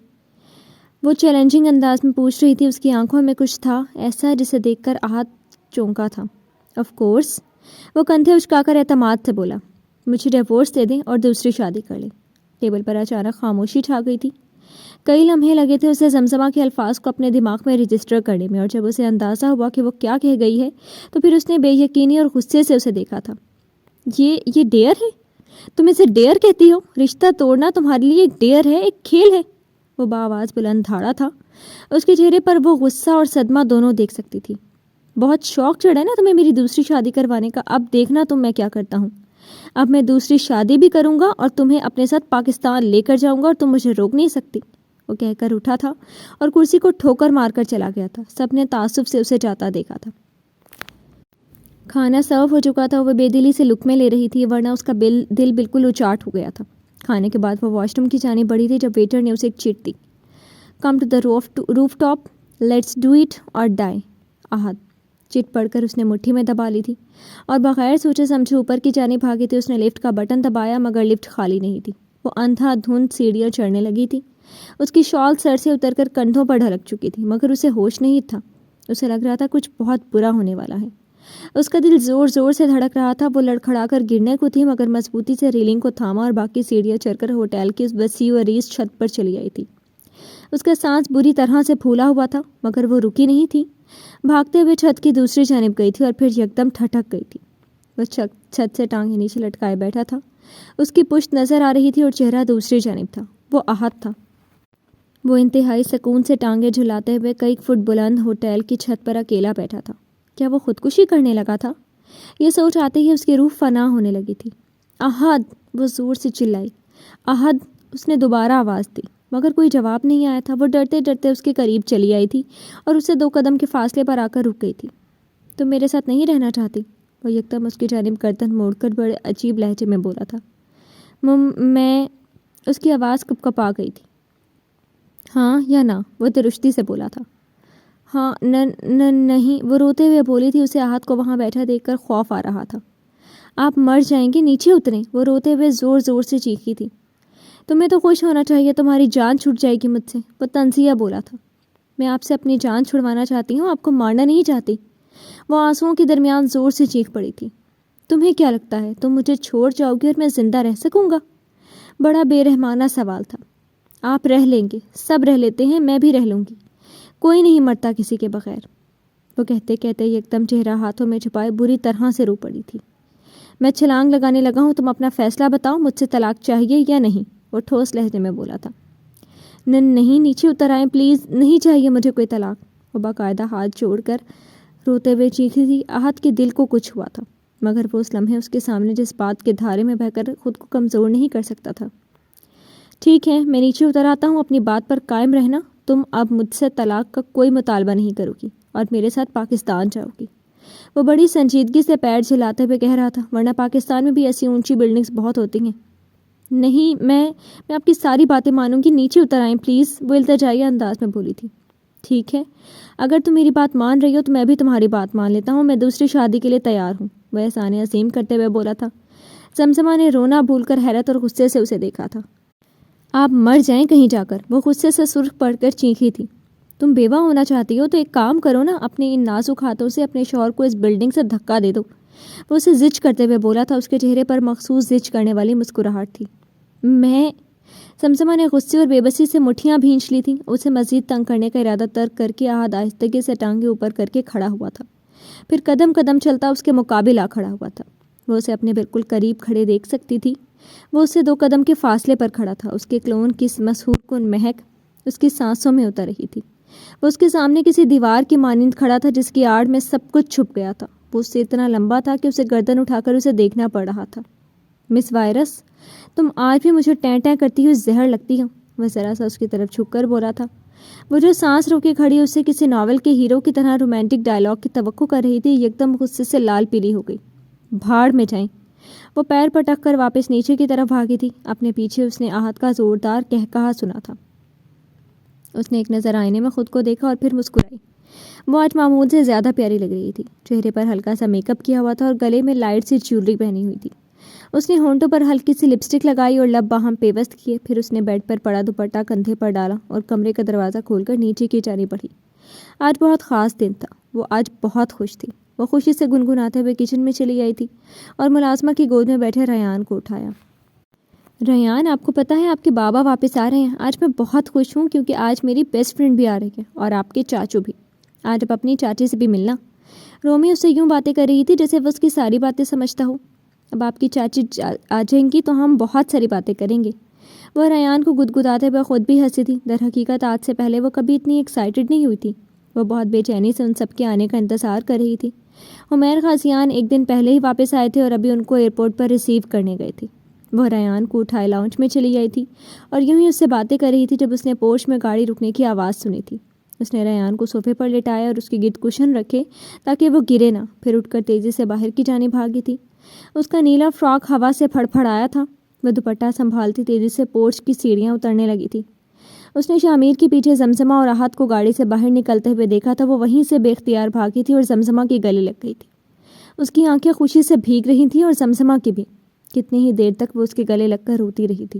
وہ چیلنجنگ انداز میں پوچھ رہی تھی۔ اس کی آنکھوں میں کچھ تھا ایسا جسے دیکھ کر احد چونکا تھا۔ آف کورس، وہ کندھے اچکا کر اعتماد سے بولا۔ مجھے ڈیورس دے دیں اور دوسری شادی کر لیں۔ ٹیبل پر اچانک خاموشی چھا گئی تھی۔ کئی لمحے لگے تھے اسے زمزمہ کے الفاظ کو اپنے دماغ میں رجسٹر کرنے میں، اور جب اسے اندازہ ہوا کہ وہ کیا کہہ گئی ہے تو پھر اس نے بے یقینی اور غصے سے اسے دیکھا تھا۔ یہ ڈیئر ہے؟ تم اسے ڈیئر کہتی ہو؟ رشتہ توڑنا تمہارے لیے ایک ڈیئر ہے، ایک کھیل ہے؟ وہ بآواز بلند دھاڑا تھا۔ اس کے چہرے پر وہ غصہ اور صدمہ دونوں دیکھ سکتی تھی۔ بہت شوق چڑھا ہے نا تمہیں میری دوسری شادی کروانے کا؟ اب دیکھنا تم میں کیا کرتا ہوں۔ اب میں دوسری شادی بھی کروں گا اور تمہیں اپنے ساتھ پاکستان لے کر جاؤں گا اور تم مجھے روک نہیں سکتی۔ وہ کہہ کر اٹھا تھا اور کرسی کو ٹھوکر مار کر چلا گیا تھا۔ سب نے تعصب سے اسے جاتا دیکھا تھا۔ کھانا سرو ہو چکا تھا۔ وہ بے دلی سے لقمے لے رہی تھی ورنہ اس کا دل بالکل اچاٹ ہو گیا تھا۔ کھانے کے بعد وہ واش روم کی جانب بڑھی تھی جب ویٹر نے اسے ایک چٹ دی۔ Come to the rooftop, let's do it or die, احد۔ چٹ پڑھ کر اس نے مٹھی میں دبا لی تھی اور بغیر سوچے سمجھے اوپر کی جانب بھاگی تھی۔ اس نے لفٹ کا بٹن دبایا مگر لفٹ خالی نہیں تھی۔ وہ اندھا دھند سیڑھیاں چڑھنے لگی تھی۔ اس کی شال سر سے اتر کر کندھوں پر ڈھلک چکی تھی مگر اسے ہوش نہیں تھا۔ اسے لگ رہا تھا کچھ بہت برا ہونے والا ہے۔ اس کا دل زور زور سے دھڑک رہا تھا۔ وہ لڑکھڑا کر گرنے کو تھی مگر مضبوطی سے ریلنگ کو تھاما اور باقی سیڑھیاں چڑھ کر ہوٹل کی اس وسیع و عریض چھت پر چلی آئی تھی۔ اس کا سانس بری طرح سے پھولا ہوا تھا مگر وہ رکی نہیں تھی۔ بھاگتے ہوئے چھت کی دوسری جانب گئی تھی اور پھر یکدم ٹھٹک گئی تھی۔ وہ چھت سے ٹانگیں نیچے لٹکائے بیٹھا تھا۔ اس کی پشت نظر آ رہی تھی اور چہرہ دوسری جانب تھا۔ وہ احد تھا۔ وہ انتہائی سکون سے ٹانگیں جھلاتے ہوئے کئی فٹ بلند ہوٹل کی چھت پر اکیلا بیٹھا تھا۔ کیا وہ خودکشی کرنے لگا تھا؟ یہ سوچ آتے ہی اس کی روح فنا ہونے لگی تھی۔ احد! وہ زور سے چلائی۔ احد! اس نے دوبارہ آواز دی مگر کوئی جواب نہیں آیا تھا۔ وہ ڈرتے ڈرتے اس کے قریب چلی آئی تھی اور اسے 2 قدم کے فاصلے پر آ کر رک گئی تھی۔ تم میرے ساتھ نہیں رہنا چاہتی؟ وہ یکدم اس کی جانب گردن موڑ کر بڑے عجیب لہجے میں بولا تھا۔ میں اس کی آواز کپکپا گئی تھی۔ ہاں یا نہ؟ وہ درشتی سے بولا تھا۔ ہاں نہیں، وہ روتے ہوئے بولی تھی۔ اسے احد کو وہاں بیٹھا دیکھ کر خوف آ رہا تھا۔ آپ مر جائیں گے، نیچے اتریں، وہ روتے ہوئے زور زور سے چیخی تھی۔ تمہیں تو خوش ہونا چاہیے، تمہاری جان چھٹ جائے گی مجھ سے، وہ طنزیہ بولا تھا۔ میں آپ سے اپنی جان چھڑوانا چاہتی ہوں، آپ کو مارنا نہیں چاہتی، وہ آنسوؤں کے درمیان زور سے چیخ پڑی تھی۔ تمہیں کیا لگتا ہے تم مجھے چھوڑ جاؤ گی اور میں زندہ رہ سکوں گا؟ بڑا بے رحمانہ سوال تھا۔ آپ رہ لیں گے، سب رہ لیتے ہیں، میں بھی رہ لوں گی، کوئی نہیں مرتا کسی کے بغیر، وہ کہتے کہتے یکدم چہرہ ہاتھوں میں چھپائے بری طرح سے رو پڑی تھی۔ میں چھلانگ لگانے لگا ہوں، تم اپنا فیصلہ بتاؤ، مجھ سے طلاق چاہیے یا نہیں؟ وہ ٹھوس لہجے میں بولا تھا۔ نہیں، نیچے اتر آئیں پلیز، نہیں چاہیے مجھے کوئی طلاق، وہ باقاعدہ ہاتھ جوڑ کر روتے ہوئے چیخی تھی۔ احد کے دل کو کچھ ہوا تھا مگر وہ اس لمحے اس کے سامنے جس بات کے دھارے میں بہہ کر خود کو کمزور نہیں کر سکتا تھا۔ ٹھیک ہے، میں نیچے اتر آتا ہوں، اپنی بات پر قائم رہنا، تم اب مجھ سے طلاق کا کوئی مطالبہ نہیں کرو گی اور میرے ساتھ پاکستان جاؤ گی، وہ بڑی سنجیدگی سے پیر جھلاتے ہوئے کہہ رہا تھا، ورنہ پاکستان میں بھی ایسی اونچی بلڈنگز بہت ہوتی ہیں۔ نہیں، میں آپ کی ساری باتیں مانوں گی، نیچے اتر آئیں پلیز، وہ التجائیہ انداز میں بولی تھی۔ ٹھیک ہے، اگر تم میری بات مان رہی ہو تو میں بھی تمہاری بات مان لیتا ہوں، میں دوسری شادی کے لیے تیار ہوں، وہ احسان عظیم کرتے ہوئے بولا تھا۔ زمزمہ نے رونا بھول کر حیرت اور غصے سے اسے دیکھا تھا۔ آپ مر جائیں کہیں جا کر، وہ غصے سے سرخ پڑ کر چیخی تھی۔ تم بیوہ ہونا چاہتی ہو تو ایک کام کرو نا، اپنے ان نازک ہاتھوں سے اپنے شوہر کو اس بلڈنگ سے دھکا دے دو، وہ اسے زج کرتے ہوئے بولا تھا۔ اس کے چہرے پر مخصوص زج کرنے والی مسکراہٹ تھی۔ میں زمزمہ نے غصے اور بے بسی سے مٹھیاں بھینچ لی تھیں۔ اسے مزید تنگ کرنے کا ارادہ ترک کر کے احد آہستگی سے ٹانگیں اوپر کر کے کھڑا ہوا تھا، پھر قدم قدم چلتا اس کے مقابل آ کھڑا ہوا تھا۔ وہ اسے اپنے بالکل قریب کھڑے دیکھ سکتی تھی۔ وہ اس سے 2 قدم کے فاصلے پر کھڑا تھا۔ اس کے کلون کی مسحور کن مہک اس کی سانسوں میں اتر رہی تھی۔ وہ اس کے سامنے کسی دیوار کی مانند کھڑا تھا جس کی آڑ میں سب کچھ چھپ گیا تھا۔ وہ اس سے اتنا لمبا تھا کہ اسے گردن اٹھا کر اسے دیکھنا پڑ رہا تھا۔ مس وائرس، تم آج بھی مجھے ٹیں ٹیں کرتی ہوئی زہر لگتی ہو، وہ ذرا سا اس کی طرف جھک کر بولا تھا۔ وہ جو سانس روکے کھڑی اس سے کسی ناول کے ہیرو کی طرح رومانٹک ڈائلاگ کی توقع کر رہی تھی، یکدم غصے سے لال پیلی ہو گئی۔ بھاڑ میں جائیں۔ وہ پیر پٹک کر واپس نیچے کی طرف بھاگی تھی۔ اپنے پیچھے اس نے آہت کا زوردار قہقہا سنا تھا۔ اس نے ایک نظر آئینے میں خود کو دیکھا اور پھر مسکرائی۔ وہ آج معمول سے زیادہ پیاری لگ رہی تھی۔ چہرے پر ہلکا سا میک اپ کیا ہوا تھا اور گلے میں لائٹ سی جیولری پہنی ہوئی تھی۔ اس نے ہونٹوں پر ہلکی سی لپسٹک لگائی اور لب باہم پیوست کیے۔ پھر اس نے بیڈ پر پڑا دوپٹہ کندھے پر ڈالا اور کمرے کا دروازہ کھول کر نیچے کی جانب بڑھی۔ آج بہت خاص دن تھا۔ وہ آج بہت خوش تھی۔ وہ خوشی سے گنگناتے ہوئے کچن میں چلی آئی تھی اور ملازمہ کی گود میں بیٹھے ریان کو اٹھایا۔ ریان، آپ کو پتہ ہے آپ کے بابا واپس آ رہے ہیں۔ آج میں بہت خوش ہوں کیونکہ آج میری بیسٹ فرینڈ بھی آ رہی ہے اور آپ کے چاچو بھی۔ آج آپ اپنی چاچی سے بھی ملنا۔ رومی اس سے یوں باتیں کر رہی تھی جیسے وہ اس کی ساری باتیں سمجھتا ہو۔ اب آپ کی چاچی آ جائیں گی تو ہم بہت ساری باتیں کریں گے۔ وہ ریان کو گدگداتے ہوئے خود بھی ہنسی تھی۔ در حقیقت آج سے پہلے وہ کبھی اتنی ایکسائٹڈ نہیں ہوئی تھی۔ وہ بہت بے چینی سے ان سب کے آنے کا انتظار کر رہی تھی۔ عمیر غازیان ایک دن پہلے ہی واپس آئے تھے اور ابھی ان کو ایئرپورٹ پر ریسیو کرنے گئے تھے۔ وہ ریان کو اٹھائے لاؤنج میں چلی گئی تھی اور یوں ہی اس سے باتیں کر رہی تھی جب اس نے پورچ میں گاڑی رکنے کی آواز سنی تھی۔ اس نے ریان کو صوفے پر لٹایا اور اس کے گرد کشن رکھے تاکہ وہ گرے نہ۔ پھر اٹھ کر تیزی سے باہر کی جانب بھاگی تھی۔ اس کا نیلا فراک ہوا سے پھڑ پھڑایا تھا۔ وہ دوپٹہ سنبھالتی تیزی سے پورچ کی سیڑھیاں اترنے لگی تھی۔ اس نے شامیر کے پیچھے زمزمہ اور راحت کو گاڑی سے باہر نکلتے ہوئے دیکھا تھا۔ وہ وہیں سے بے اختیار بھاگی تھی اور زمزمہ کی گلے لگ گئی تھی۔ اس کی آنکھیں خوشی سے بھیگ رہی تھیں اور زمزمہ کی بھی۔ کتنی ہی دیر تک وہ اس کے گلے لگ کر روتی رہی تھی۔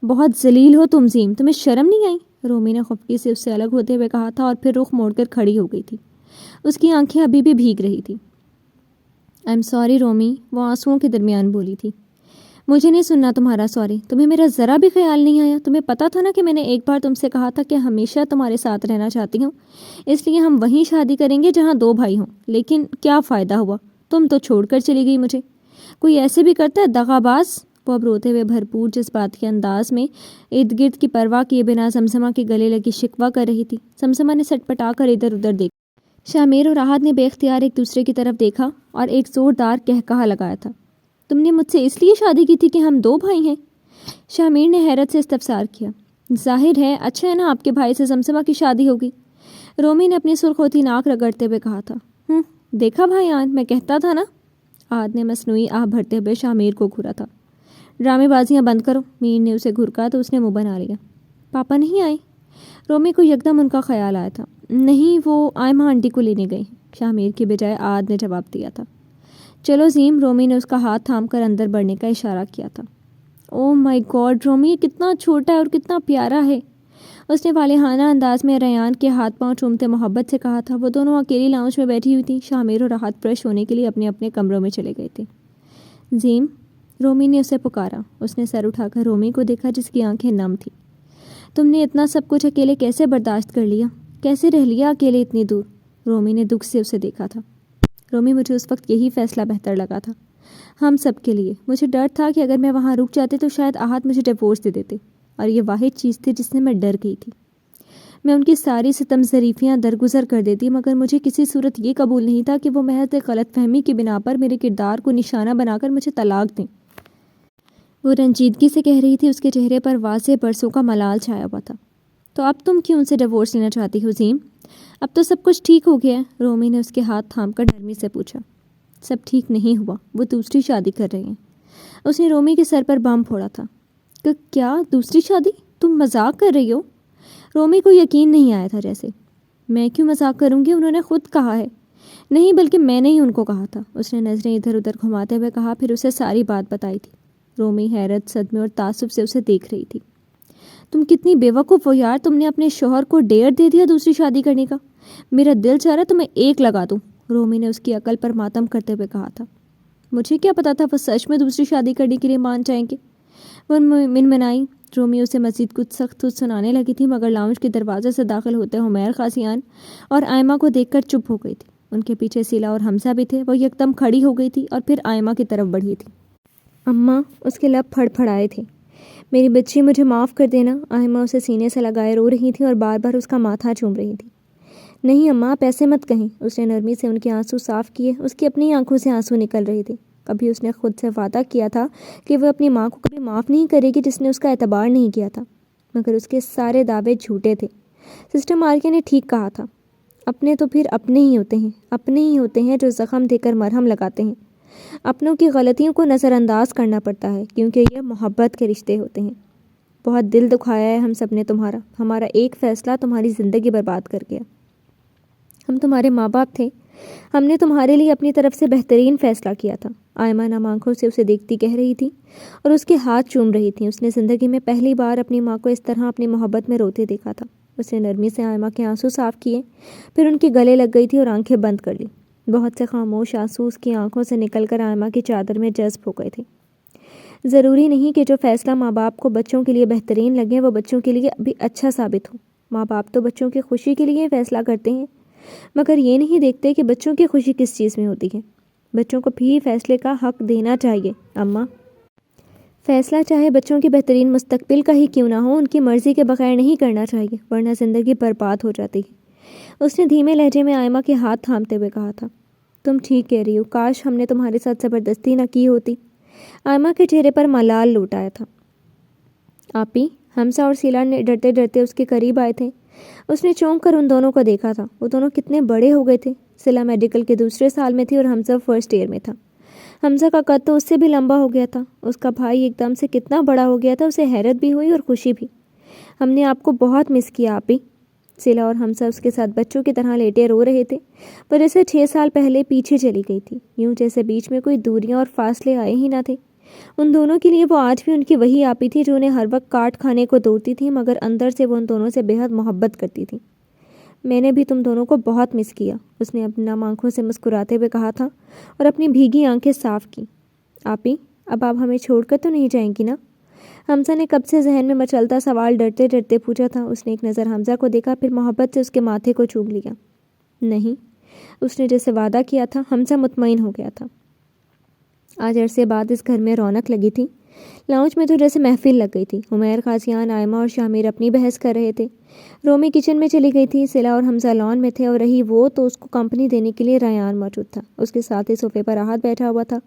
بہت ذلیل ہو تم زیم، تمہیں شرم نہیں آئی؟ رومی نے خفگی سے اس سے الگ ہوتے ہوئے کہا تھا اور پھر رخ موڑ کر کھڑی ہو گئی تھی۔ اس کی آنکھیں ابھی بھی بھیگ رہی تھیں۔ آئی ایم سوری رومی، وہ آنسوؤں کے درمیان بولی تھی۔ مجھے نہیں سننا تمہارا سوری۔ تمہیں میرا ذرا بھی خیال نہیں آیا؟ تمہیں پتہ تھا نا کہ میں نے ایک بار تم سے کہا تھا کہ ہمیشہ تمہارے ساتھ رہنا چاہتی ہوں، اس لیے ہم وہیں شادی کریں گے جہاں 2 بھائی ہوں۔ لیکن کیا فائدہ ہوا، تم تو چھوڑ کر چلی گئی مجھے۔ کوئی ایسے بھی کرتا ہے دغا باز؟ وہ اب روتے ہوئے بھرپور جذبات کے انداز میں ارد گرد کی پرواہ کیے بنا زمزمہ کے گلے لگی شکوہ کر رہی تھی۔ زمزمہ نے سٹ پٹا کر ادھر ادھر دیکھا۔ شامیر اور راحت نے بے اختیار ایک دوسرے کی طرف دیکھا اور ایک زوردار قہقہا لگایا تھا۔ تم نے مجھ سے اس لیے شادی کی تھی کہ ہم 2 بھائی ہیں؟ شامیر نے حیرت سے استفسار کیا۔ ظاہر ہے، اچھا ہے نا آپ کے بھائی سے زمزمہ کی شادی ہوگی، رومی نے اپنی سرخ ہوتی ناک رگڑتے ہوئے کہا تھا۔ دیکھا بھائی آن، میں کہتا تھا نا۔ آہت نے مصنوعی آہ بھرتے ہوئے شامیر کو گھورا تھا۔ ڈرامے بازیاں بند کرو۔ میر نے اسے گھرکا تو اس نے منہ بنا لیا۔ پاپا نہیں آئے؟ رومی کو یکدم ان کا خیال آیا تھا۔ نہیں، وہ آئمہ آنٹی کو لینے گئے ہیں، شامیر کی بجائے آہت نے جواب دیا تھا۔ چلو زیم، رومی نے اس کا ہاتھ تھام کر اندر بڑھنے کا اشارہ کیا تھا۔ او مائی گاڈ رومی، یہ کتنا چھوٹا ہے اور کتنا پیارا ہے، اس نے والہانہ انداز میں ریان کے ہاتھ پاؤں چومتے محبت سے کہا تھا۔ وہ دونوں اکیلی لاؤنج میں بیٹھی ہوئی تھیں۔ شامیر اور راحت فریش ہونے کے لیے اپنے اپنے کمروں میں چلے گئے تھے۔ زیم، رومی نے اسے پکارا۔ اس نے سر اٹھا کر رومی کو دیکھا جس کی آنکھیں نم تھیں۔ تم نے اتنا سب کچھ اکیلے کیسے برداشت کر لیا؟ کیسے رہ لیا اکیلے اتنی دور؟ رومی نے دکھ سے اسے دیکھا تھا۔ رومی، مجھے اس وقت یہی فیصلہ بہتر لگا تھا، ہم سب کے لیے۔ مجھے ڈر تھا کہ اگر میں وہاں رک جاتے تو شاید آہت مجھے ڈیورس دے دیتے، اور یہ واحد چیز تھی جس سے میں ڈر گئی تھی۔ میں ان کی ساری ستم ظریفیاں درگزر کر دیتی، مگر مجھے کسی صورت یہ قبول نہیں تھا کہ وہ محض ایک غلط فہمی کی بنا پر میرے کردار کو نشانہ بنا کر مجھے طلاق دیں۔ وہ رنجیدگی سے کہہ رہی تھی، اس کے چہرے پر واضح برسوں کا ملال چھایا ہوا تھا۔ تو اب تم کیوں ان سے ڈیورس لینا چاہتی ہو زیم؟ اب تو سب کچھ ٹھیک ہو گیا ہے، رومی نے اس کے ہاتھ تھام کر نرمی سے پوچھا۔ سب ٹھیک نہیں ہوا، وہ دوسری شادی کر رہے ہیں۔ اس نے رومی کے سر پر بم پھوڑا تھا۔ کیا دوسری شادی؟ تم مذاق کر رہی ہو؟ رومی کو یقین نہیں آیا تھا جیسے۔ میں کیوں مذاق کروں گی، انہوں نے خود کہا ہے۔ نہیں، بلکہ میں نے ہی ان کو کہا تھا، اس نے نظریں ادھر ادھر گھماتے ہوئے کہا، پھر اسے ساری بات بتائی تھی۔ رومی حیرت، صدمے اور تعصب سے اسے دیکھ رہی تھی۔ تم کتنی بے وقوف ہو یار، تم نے اپنے شوہر کو ڈیئر دے دیا دوسری شادی کرنے کا۔ میرا دل چاہ رہا تمہیں ایک لگا دوں، رومی نے اس کی عقل پر ماتم کرتے ہوئے کہا تھا۔ مجھے کیا پتا تھا وہ سچ میں دوسری شادی کرنے کے لیے مان جائیں گے، وہ منمنائی۔ رومی اسے مزید کچھ سخت سنانے لگی تھی، مگر لاؤنج کے دروازے سے داخل ہوتے عمیر غازیان اور آئمہ کو دیکھ کر چپ ہو گئی تھی۔ ان کے پیچھے سیلا اور حمزہ بھی تھے۔ وہ یکدم کھڑی ہو گئی تھی اور پھر آئمہ کی طرف بڑھی تھی۔ اماں، اس کے لب پھڑ پھڑائے تھے۔ میری بچی، مجھے معاف کر دینا۔ آئمہ اسے سینے سے لگائے رو رہی تھیں اور بار بار اس کا ماتھا چوم رہی تھی۔ نہیں اماں، آپ ایسے مت کہیں، اس نے نرمی سے ان کے آنسو صاف کیے۔ اس کی اپنی آنکھوں سے آنسو نکل رہے تھے۔ کبھی اس نے خود سے وعدہ کیا تھا کہ وہ اپنی ماں کو کبھی معاف نہیں کرے گی جس نے اس کا اعتبار نہیں کیا تھا، مگر اس کے سارے دعوے جھوٹے تھے۔ سسٹر مارکے نے ٹھیک کہا تھا، اپنے تو پھر اپنے ہی ہوتے ہیں، اپنے ہی ہوتے ہیں جو زخم دے کر مرہم لگاتے ہیں۔ اپنوں کی غلطیوں کو نظر انداز کرنا پڑتا ہے، کیونکہ یہ محبت کے رشتے ہوتے ہیں۔ بہت دل دکھایا ہے ہم سب نے تمہارا، ہمارا ایک فیصلہ تمہاری زندگی برباد کر گیا۔ ہم تمہارے ماں باپ تھے، ہم نے تمہارے لیے اپنی طرف سے بہترین فیصلہ کیا تھا۔ آئمہ نم آنکھوں سے اسے دیکھتی کہہ رہی تھی اور اس کے ہاتھ چوم رہی تھیں۔ اس نے زندگی میں پہلی بار اپنی ماں کو اس طرح اپنی محبت میں روتے دیکھا تھا۔ اس نے نرمی سے آئمہ کے آنسو صاف کیے، پھر ان کے گلے لگ گئی تھی اور آنکھیں بند کر لی۔ بہت سے خاموش آنسو اس کی آنکھوں سے نکل کر آئمہ کی چادر میں جذب ہو گئے تھے۔ ضروری نہیں کہ جو فیصلہ ماں باپ کو بچوں کے لیے بہترین لگے وہ بچوں کے لیے بھی اچھا ثابت ہو۔ ماں باپ تو بچوں کی خوشی کے لیے فیصلہ کرتے ہیں، مگر یہ نہیں دیکھتے کہ بچوں کی خوشی کس چیز میں ہوتی ہے۔ بچوں کو بھی فیصلے کا حق دینا چاہیے اماں۔ فیصلہ چاہے بچوں کی بہترین مستقبل کا ہی کیوں نہ ہو، ان کی مرضی کے بغیر نہیں کرنا چاہیے، ورنہ زندگی برباد ہو جاتی ہے۔ اس نے دھیمے لہجے میں آئمہ کے ہاتھ تھامتے ہوئے کہا تھا، تم ٹھیک کہہ رہی ہو، کاش ہم نے تمہارے ساتھ زبردستی نہ کی ہوتی۔ آئمہ کے چہرے پر ملال لوٹ آیا تھا۔ آپی، حمزہ اور سیلا نے ڈرتے ڈرتے اس کے قریب آئے تھے۔ اس نے چونک کر ان دونوں کو دیکھا تھا۔ وہ دونوں کتنے بڑے ہو گئے تھے۔ سیلا میڈیکل کے دوسرے سال میں تھی اور حمزہ فرسٹ ایئر میں تھا۔ حمزہ کا قد تو اس سے بھی لمبا ہو گیا تھا۔ اس کا بھائی ایک دم سے کتنا بڑا ہو گیا تھا، اسے حیرت بھی ہوئی اور خوشی بھی۔ ہم نے آپ کو بہت مس کیا آپی۔ سیلا اور حمزہ اس کے ساتھ بچوں کی طرح لیٹے رو رہے تھے، پر اسے 6 سال پہلے پیچھے چلی گئی تھی، یوں جیسے بیچ میں کوئی دوریاں اور فاصلے آئے ہی نہ تھے۔ ان دونوں کے لیے وہ آج بھی ان کی وہی آپی تھی جو انہیں ہر وقت کاٹ کھانے کو دوڑتی تھی، مگر اندر سے وہ ان دونوں سے بے حد محبت کرتی تھی۔ میں نے بھی تم دونوں کو بہت مس کیا، اس نے اپنی نم آنکھوں سے مسکراتے ہوئے کہا تھا اور اپنی بھیگی آنکھیں صاف کی۔ آپی، اب آپ ہمیں چھوڑ کر تو نہیں جائیں گی نا؟ حمزہ نے کب سے ذہن میں مچلتا سوال ڈرتے ڈرتے پوچھا تھا۔ اس نے ایک نظر حمزہ کو دیکھا، پھر محبت سے اس کے ماتھے کو چوم لیا۔ نہیں، اس نے جیسے وعدہ کیا تھا۔ حمزہ مطمئن ہو گیا تھا۔ آج عرصے بعد اس گھر میں رونق لگی تھی۔ لاؤنج میں تو جیسے محفل لگ گئی تھی۔ عمیر، قاضیان، آئمہ اور شامیر اپنی بحث کر رہے تھے۔ رومی کچن میں چلی گئی تھی۔ سیلا اور حمزہ لان میں تھے، اور رہی وہ تو اس کو کمپنی دینے کے لیے ریان موجود تھا۔ اس کے ساتھ ہی صوفے پر راحت بیٹھا ہوا تھا۔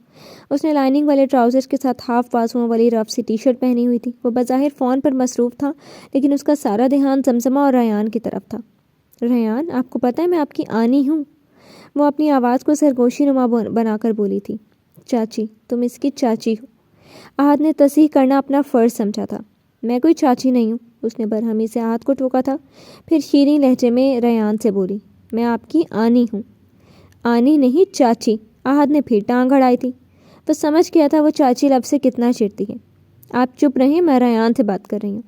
اس نے لائننگ والے ٹراؤزر کے ساتھ ہاف بازوؤں والی رف سی ٹی شرٹ پہنی ہوئی تھی۔ وہ بظاہر فون پر مصروف تھا، لیکن اس کا سارا دھیان زمزمہ اور ریان کی طرف تھا۔ ریان، آپ کو پتہ ہے میں آپ کی آنی ہوں؟ وہ اپنی آواز کو سرگوشی نما بنا کر بولی تھی۔ چاچی، تم اس کی چاچی ہو۔ احد نے تصحیح کرنا اپنا فرض سمجھا تھا۔ میں کوئی چاچی نہیں ہوں، اس نے برہمی سے احد کو ٹوکا تھا، پھر شیریں لہجے میں ریان سے بولی، میں آپ کی آنی ہوں۔ آنی نہیں، چاچی، احد نے پھر ٹانگ اڑائی تھی۔ وہ سمجھ گیا تھا وہ چاچی لفظ سے کتنا چڑتی ہے۔ آپ چپ رہیں، میں ریان سے بات کر رہی ہوں،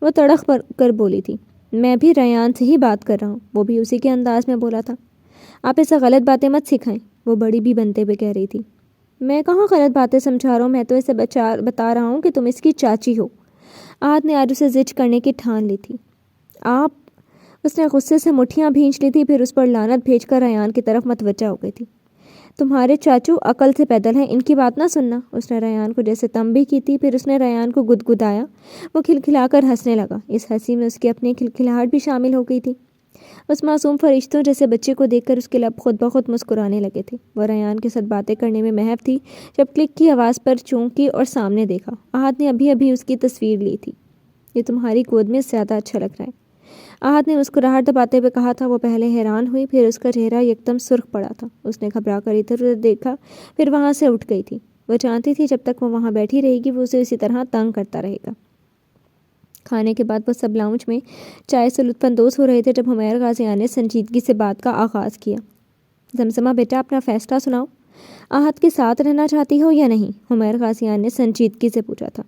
وہ تڑخ کر بولی تھی۔ میں بھی ریان سے ہی بات کر رہا ہوں، وہ بھی اسی کے انداز میں بولا تھا۔ آپ اسے غلط باتیں مت سکھائیں، وہ بڑی بھی بنتے ہوئے کہہ رہی تھی۔ میں کہاں غلط باتیں سمجھا رہا ہوں، میں تو اسے بتا رہا ہوں کہ تم اس کی چاچی ہو۔ احد نے آج اسے زج کرنے کی ٹھان لی تھی۔ آپ، اس نے غصے سے مٹھیاں بھینچ لی تھی، پھر اس پر لعنت بھیج کر ریان کی طرف متوجہ ہو گئی تھی۔ تمہارے چاچو عقل سے پیدل ہیں، ان کی بات نہ سننا۔ اس نے ریان کو جیسے تنبیہ کی تھی، پھر اس نے ریان کو گدگدایا۔ وہ کھلکھلا کر ہنسنے لگا۔ اس ہنسی میں اس کی اپنی کھلکھلاہٹ بھی شامل ہو گئی تھی۔ اس معصوم فرشتوں جیسے بچے کو دیکھ کر اس کے لب خود بخود مسکرانے لگے تھے۔ وہ ریان کے ساتھ باتیں کرنے میں محو تھی جب کلک کی آواز پر چونکی اور سامنے دیکھا۔ احد نے ابھی ابھی اس کی تصویر لی تھی۔ یہ تمہاری گود میں زیادہ اچھا لگ رہا ہے، احد نے مسکراہٹ دباتے ہوئے کہا تھا۔ وہ پہلے حیران ہوئی، پھر اس کا چہرہ یکدم سرخ پڑا تھا۔ اس نے گھبرا کر ادھر ادھر دیکھا، پھر وہاں سے اٹھ گئی تھی۔ وہ جانتی تھی جب تک وہ وہاں بیٹھی رہے گی وہ اسے اسی طرح تنگ کرتا رہے گا۔ کھانے کے بعد وہ سب لاؤنج میں چائے سے لطف اندوز ہو رہے تھے جب عمیر غازیان نے سنجیدگی سے بات کا آغاز کیا۔ زمزمہ بیٹا، اپنا فیصلہ سناؤ، احد کے ساتھ رہنا چاہتی ہو یا نہیں؟ عمیر غازیان نے سنجیدگی سے پوچھا تھا۔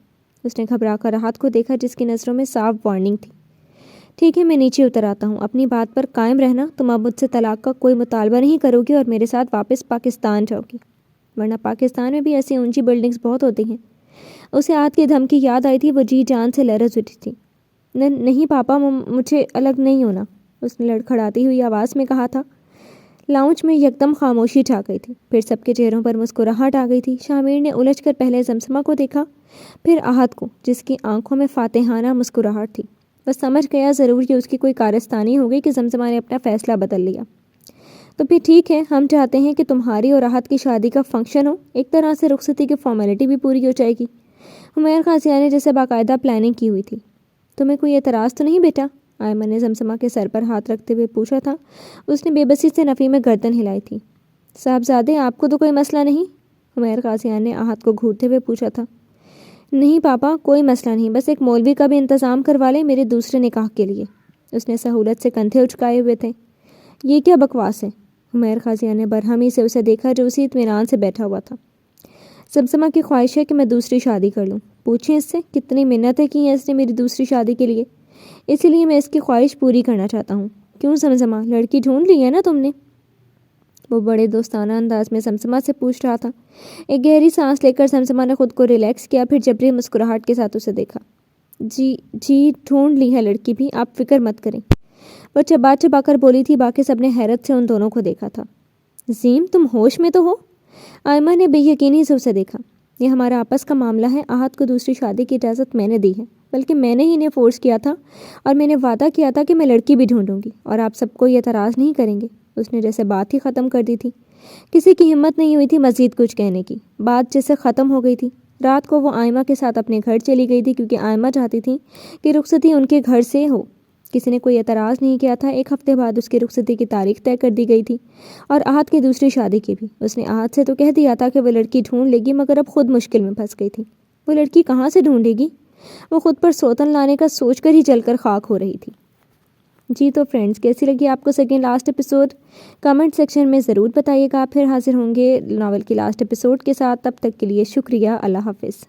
اس نے گھبرا کر احد کو دیکھا جس کی نظروں میں صاف وارننگ تھی۔ ٹھیک ہے، میں نیچے اتر آتا ہوں، اپنی بات پر قائم رہنا۔ تم اب مجھ سے طلاق کا کوئی مطالبہ نہیں کرو گی اور میرے ساتھ واپس پاکستان جاؤ گی، ورنہ پاکستان میں بھی ایسی اونچی بلڈنگز بہت ہوتی ہیں۔ اسے احد کی دھمکی یاد آئی تھی۔ وہ جی جان سے لرز اٹھی تھی۔ نہیں پاپا، مجھے الگ نہیں ہونا، اس نے لڑکھڑاتی ہوئی آواز میں کہا تھا۔ لاؤنج میں یکدم خاموشی چھا گئی تھی، پھر سب کے چہروں پر مسکراہٹ آ گئی تھی۔ شامیر نے الجھ کر پہلے زمزمہ کو دیکھا، پھر احد کو، جس کی آنکھوں میں فاتحانہ مسکراہٹ تھی۔ وہ سمجھ گیا ضرور کہ اس کی کوئی کارستانی ہو گئی کہ زمزمہ نے اپنا فیصلہ بدل لیا۔ تو پھر ٹھیک ہے، ہم چاہتے ہیں کہ تمہاری اور احد کی شادی کا فنکشن ہو، ایک طرح سے رخصتی کی فارمیلٹی بھی پوری ہو جائے گی۔ عمیر غازیان نے جیسے باقاعدہ پلاننگ کی ہوئی تھی۔ تمہیں کوئی اعتراض تو نہیں بیٹا؟ آئمن نے زمزمہ کے سر پر ہاتھ رکھتے ہوئے پوچھا تھا۔ اس نے بے بسی سے نفی میں گردن ہلائی تھی۔ صاحبزادے، آپ کو تو کوئی مسئلہ نہیں؟ عمیر قاضیان نے احد کو گھورتے ہوئے پوچھا تھا۔ نہیں پاپا، کوئی مسئلہ نہیں، بس ایک مولوی کا بھی انتظام کروا لیں میرے دوسرے نکاح کے لیے۔ اس نے سہولت سے کندھے اچکائے ہوئے تھے۔ یہ کیا بکواس ہے؟ عمیر قاضیان نے برہمی سے اسے دیکھا جو اسی اطمینان سے بیٹھا ہوا تھا۔ سمسمہ کی خواہش ہے کہ میں دوسری شادی کر لوں۔ پوچھیں اس سے کتنی منتیں کی ہیں اس نے میری دوسری شادی کے لیے، اسی لیے میں اس کی خواہش پوری کرنا چاہتا ہوں۔ کیوں سمسمہ، لڑکی ڈھونڈ لی ہے نا تم نے؟ وہ بڑے دوستانہ انداز میں سمسمہ سے پوچھ رہا تھا۔ ایک گہری سانس لے کر سمسمہ نے خود کو ریلیکس کیا، پھر جبری مسکراہٹ کے ساتھ اسے دیکھا۔ جی ڈھونڈ لی ہے لڑکی بھی، آپ فکر مت کریں، وہ چبا چبا کر بولی تھی۔ باقی سب نے حیرت سے ان دونوں کو دیکھا تھا۔ زیم، تم ہوش میں تو ہو؟ آئمہ نے بے یقینی سے اسے دیکھا۔ یہ ہمارا آپس کا معاملہ ہے، احد کو دوسری شادی کی اجازت میں نے دی ہے، بلکہ میں نے ہی انہیں فورس کیا تھا، اور میں نے وعدہ کیا تھا کہ میں لڑکی بھی ڈھونڈوں گی، اور آپ سب کو یہ اعتراض نہیں کریں گے۔ اس نے جیسے بات ہی ختم کر دی تھی۔ کسی کی ہمت نہیں ہوئی تھی مزید کچھ کہنے کی، بات جیسے ختم ہو گئی تھی۔ رات کو وہ آئمہ کے ساتھ اپنے گھر چلی گئی تھی، کیونکہ آئمہ چاہتی تھی کہ رخصتی ان کے گھر سے ہو۔ کسی نے کوئی اعتراض نہیں کیا تھا۔ ایک ہفتے بعد اس کی رخصتی کی تاریخ طے کر دی گئی تھی، اور احد کی دوسری شادی کی بھی۔ اس نے احد سے تو کہہ دیا تھا کہ وہ لڑکی ڈھونڈ لے گی، مگر اب خود مشکل میں پھنس گئی تھی۔ وہ لڑکی کہاں سے ڈھونڈے گی؟ وہ خود پر سوتن لانے کا سوچ کر ہی جل کر خاک ہو رہی تھی۔ جی تو فرینڈز، کیسی لگی آپ کو second last episode? Comment section میں ضرور بتائیے گا۔ پھر حاضر ہوں گے ناول کی لاسٹ ایپیسوڈ کے ساتھ۔ تب تک کے لیے شکریہ، اللہ حافظ۔